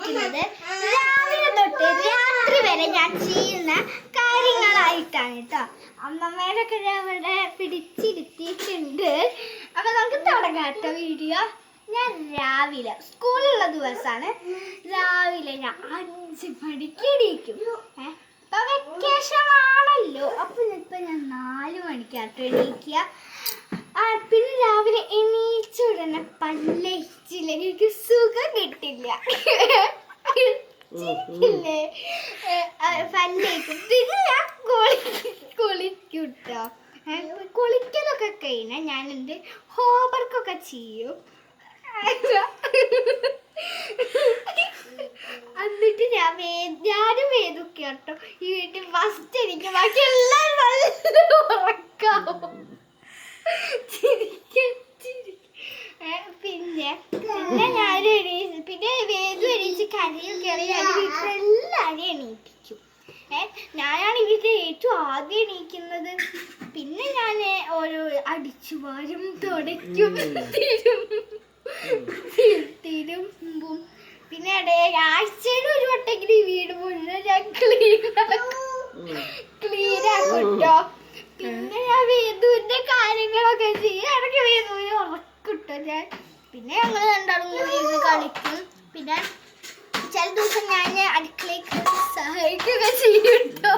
കാണിക്കുന്നത് രാവിലെ തൊട്ട് രാത്രി വരെ ഞാൻ ചെയ്യുന്ന കാര്യങ്ങളായിട്ടാണ് കേട്ടോ. അമ്മമ്മേടൊക്കെ ഞാൻ ഇവിടെ പിടിച്ചിരുത്തിയിട്ടുണ്ട്. അപ്പൊ നമുക്ക് തുടങ്ങാം കേട്ടോ വീഡിയോ. ഞാൻ രാവിലെ സ്കൂളുള്ള ദിവസമാണ്. രാവിലെ ഞാൻ 5 മണിക്ക് എണീക്കും. ഇപ്പൊ വെക്കേഷൻ ആണല്ലോ. അപ്പൊ ഇപ്പൊ ഞാൻ 4 മണിക്കാട്ടോ എണീക്കുക. പിന്നെ രാവിലെ എണീച്ച ഉടനെ പല്ലേച്ചില്ലെങ്കിൽ എനിക്ക് സുഖം കിട്ടില്ല. പല്ലേക്കും പിന്നെ ഞാൻ കുളിക്കൂട്ടോ. കുളിക്കലൊക്കെ കഴിഞ്ഞാൽ ഞാൻ എൻ്റെ ഹോംവർക്കൊക്കെ ചെയ്യും. എന്നിട്ട് ഞാനും വേദൊക്കെ കേട്ടോ ഈ വീട്ടിൽ ഫസ്റ്റ് എനിക്ക് ബാക്കി എല്ലാവരും നല്ല ഉറക്കാവും. പിന്നെ ഞാൻ പിന്നെ വേദം എണീച്ച് കരയൊക്കെ വീട്ടിലെല്ലാവരും എണീപ്പിക്കും. ഞാനാണ് വീട്ടിൽ ഏറ്റവും ആദ്യം എണീക്കുന്നത്. പിന്നെ ഞാൻ ഓരോ അടിച്ചു വാരും തുടയ്ക്കും തിരുമ്പും. പിന്നെ ആഴ്ചയിൽ ഒരു വട്ടെങ്കിലും ഈ വീട് മുഴുവൻ ഞാൻ ക്ലീൻ ആക്കട്ടോ. പിന്നെ ഞാൻ വേദുവിന്റെ കാര്യങ്ങളൊക്കെ ചെയ്യും. ഇടയ്ക്ക് വേദുവിന് ഉറക്കിട്ടോ ഞാൻ. പിന്നെ ഞങ്ങൾ രണ്ടാളും കൂടി ഇരുന്ന് കളിക്കും. പിന്നെ ചില ദിവസം ഞാൻ അടുക്കളയ്ക്ക് സഹായിക്കുക ചെയ്യൂട്ടോ.